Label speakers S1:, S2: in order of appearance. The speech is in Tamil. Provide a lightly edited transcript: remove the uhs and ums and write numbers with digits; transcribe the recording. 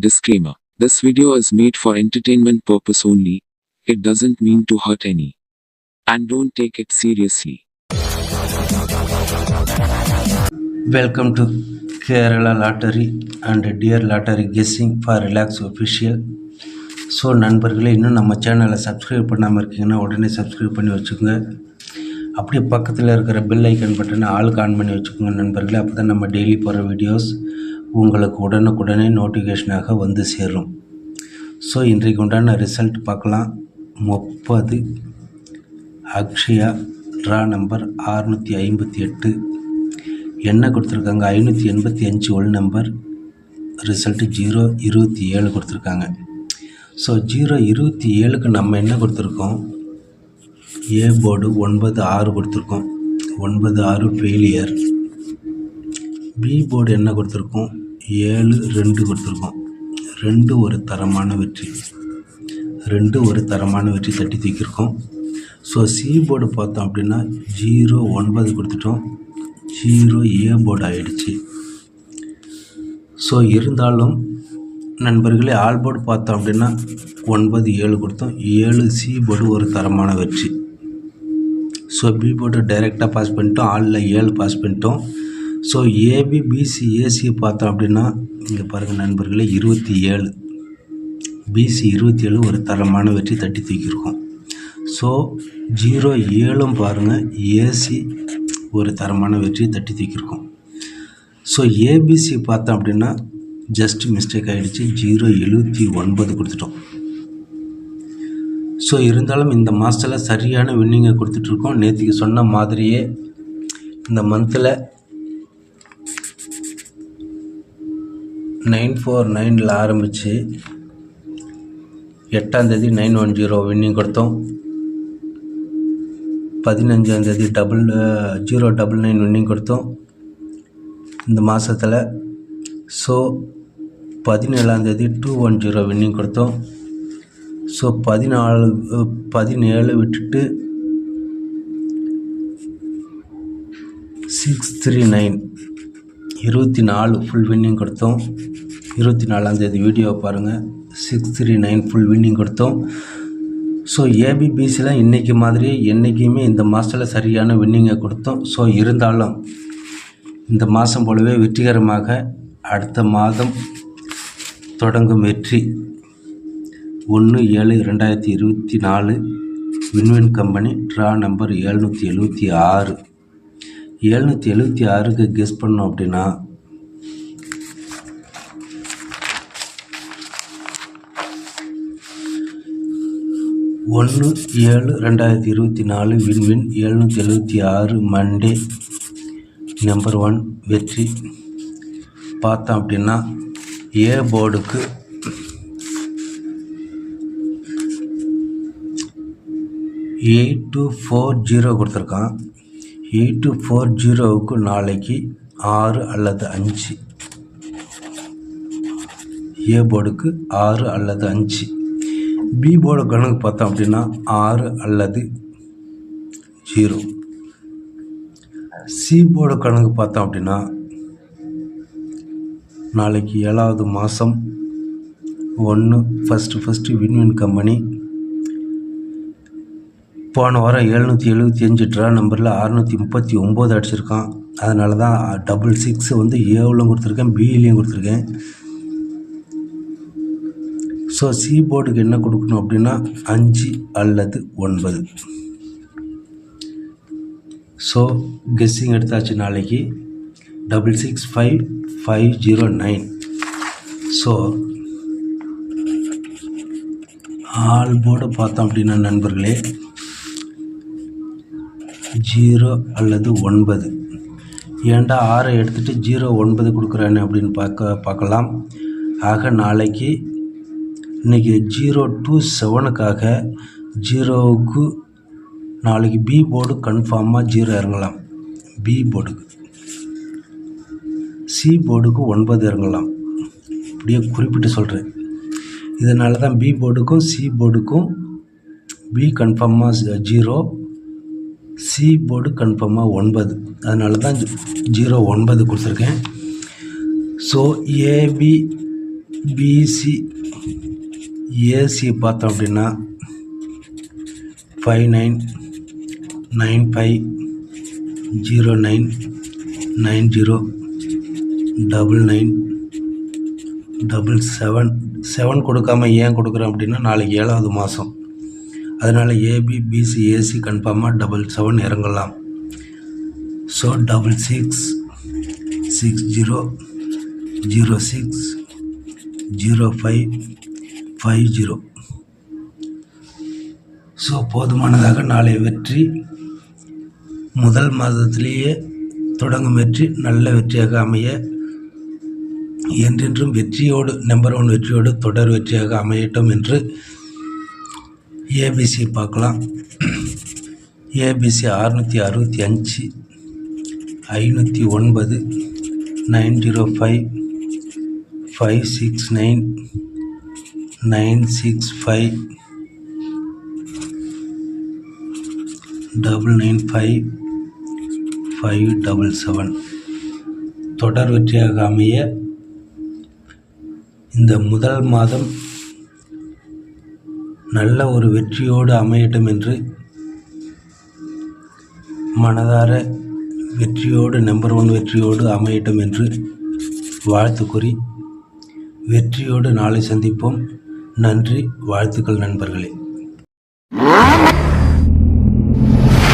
S1: Disclaimer: this video is made for entertainment purpose only. It doesn't mean to hurt any. And don't take it seriously.
S2: Welcome to Kerala Lottery and Dear Lottery Guessing for Relax Official. So நண்பர்களே, இன்னும் நம்ம சேனலை சப்ஸ்கிரைப் பண்ணாமல் இருக்கீங்கன்னா உடனே சப்ஸ்கிரைப் பண்ணி வச்சுக்கோங்க. அப்படியே பக்கத்தில் இருக்கிற பெல் ஐக்கன் பட்டனை ஆளுக்கு ஆன் பண்ணி வச்சுக்கோங்க நண்பர்களே. அப்போ தான் நம்ம டெய்லி போகிற வீடியோஸ் உங்களுக்கு உடனுக்குடனே நோட்டிஃபிகேஷனாக வந்து சேரும். ஸோ இன்றைக்கு உண்டான ரிசல்ட் பார்க்கலாம். 30 அக்ஷயா ட்ரா நம்பர் 658 என்ன கொடுத்துருக்காங்க? 585 ஒல் நம்பர். ரிசல்ட்டு 027 கொடுத்துருக்காங்க. ஸோ 027க்கு நம்ம என்ன கொடுத்துருக்கோம்? ஏ போர்டு 96 கொடுத்துருக்கோம். 96 ஃபெயிலியர். பி போர்டு என்ன கொடுத்துருக்கோம்? 72 கொடுத்துருக்கோம். 2 ஒரு தரமான வெற்றி. 2 ஒரு தரமான வெற்றி தட்டி தூக்கியிருக்கோம். ஸோ சி போர்டு பார்த்தோம் அப்படின்னா 09 கொடுத்துட்டோம். 0 ஏ போர்டு ஆகிடுச்சு. ஸோ இருந்தாலும் நண்பர்களே, ஆல் போர்டு பார்த்தோம் அப்படின்னா 97 கொடுத்தோம். 7 சி போர்டு ஒரு தரமான வெற்றி. ஸோ பி போர்டு டைரெக்டாக பாஸ் பண்ணிட்டோம். ஆலில் 7 பாஸ் பண்ணிட்டோம். ஸோ ஏபி பிசி ஏசி பார்த்தோம் அப்படின்னா இங்கே பாருங்கள் நண்பர்களே, 27 பிசி 27 ஒரு தரமான வெற்றி தட்டி தூக்கியிருக்கோம். ஸோ 07 பாருங்கள், ஏசி ஒரு தரமான வெற்றியை தட்டி தூக்கியிருக்கோம். ஸோ ஏபிசி பார்த்தோம் அப்படின்னா ஜஸ்ட் மிஸ்டேக் ஆகிடுச்சு. 079 கொடுத்துட்டோம். ஸோ இருந்தாலும் இந்த மாதத்தில் சரியான வின்னிங்கை கொடுத்துட்ருக்கோம். நேற்றுக்கு சொன்ன மாதிரியே இந்த மந்தில் 949 ஆரம்பித்து 8ஆம் தேதி 910 வின்னிங் கொடுத்தோம். 15ஆம் தேதி 099 வின்னிங் கொடுத்தோம் இந்த மாதத்தில். ஸோ 17ஆம் தேதி 210 வின்னிங் கொடுத்தோம். ஸோ 17 விட்டுட்டு 639 24 ஃபுல் வின்னிங் கொடுத்தோம். 24ஆம் தேதி வீடியோ பாருங்கள். 639 ஃபுல் வின்னிங் கொடுத்தோம். ஸோ ஏபிபிசியில் இன்றைக்கி மாதிரி என்றைக்குமே இந்த மாதத்தில் சரியான வின்னிங்கை கொடுத்தோம். ஸோ இருந்தாலும் இந்த மாதம் போலவே வெற்றிகரமாக அடுத்த மாதம் தொடங்கும் வெற்றி 1/7/2024 வின்வின் கம்பெனி ட்ரா நம்பர் 776. 776க்கு கெஸ் பண்ணோம் அப்படின்னா 1/7/2024 வின்வின் 776 மண்டே நம்பர் 1 வெற்றி பார்த்தோம் அப்படின்னா ஏ போர்டுக்கு 8240 கொடுத்துருக்கான். 8240க்கு நாளைக்கு 6 அல்லது 5. ஏ போர்டுக்கு 6 அல்லது 5. பி போர்டு கணக்கு பார்த்தோம் அப்படின்னா 6 அல்லது 0. சி போர்டு கணக்கு பார்த்தோம் அப்படின்னா நாளைக்கு 7வது மாதம் 1 ஃபஸ்ட்டு வின்வின் கம்பெனி போன வாரம் 775 ட்ரா நம்பரில் 639 அடிச்சிருக்கான். அதனால தான் 66 வந்து ஏவிலும் கொடுத்துருக்கேன், பியிலையும் கொடுத்துருக்கேன். ஸோ சி போர்டுக்கு என்ன கொடுக்கணும் அப்படின்னா 5 அல்லது 9. ஸோ கெஸ்ஸிங் எடுத்தாச்சு. நாளைக்கு 665509. ஸோ ஆல் போர்டு பார்த்தோம் அப்படின்னா நண்பர்களே 0 அல்லது 9. ஏன்டா 6 எடுத்துகிட்டு 0-9 கொடுக்குறானே அப்படின்னு பார்க்கலாம். ஆக நாளைக்கு இன்றைக்கி 027க்காக 0க்கு நாளைக்கு பி போர்டு கன்ஃபார்மாக 0 இறங்கலாம். பி போர்டுக்கு சி போர்டுக்கு 9 இறங்கலாம். இப்படியே குறிப்பிட்டு சொல்கிறேன். இதனால தான் பி போர்டுக்கும் சி போர்டுக்கும் பி கன்ஃபார்மாக 0, சி போர்டு கன்ஃபார்மாக 9. அதனால தான் 09 கொடுத்துருக்கேன். ஸோ ஏபி பிசி ஏசி பார்த்தோம் அப்படின்னா 5995099977 கொடுக்காம ஏன் கொடுக்குறேன் அப்படின்னா நாளைக்கு 7வது மாதம். அதனால் ஏபி பிசி ஏசி கன்ஃபார்மாக 77 இறங்கலாம். ஸோ 6660600550. ஸோ போதுமானதாக நாளை வெற்றி, முதல் மாதத்திலேயே தொடங்கும் வெற்றி நல்ல வெற்றியாக அமைய, என்றென்றும் வெற்றியோடு நம்பர் 1 வெற்றியோடு தொடர் வெற்றியாக அமையட்டும் என்று ஏபிசி பார்க்கலாம். ஏபிசி 665 509 905 569 965 995 577 தொடர் வெற்றியாக அமைய இந்த முதல் மாதம் நல்ல ஒரு வெற்றியோடு அமையட்டும் என்று மனதார வெற்றியோடு நம்பர் 1 வெற்றியோடு அமையட்டும் என்று வாழ்த்து கூறி வெற்றியோடு நாளை சந்திப்போம். நன்றி, வாழ்த்துக்கள் நண்பர்களே.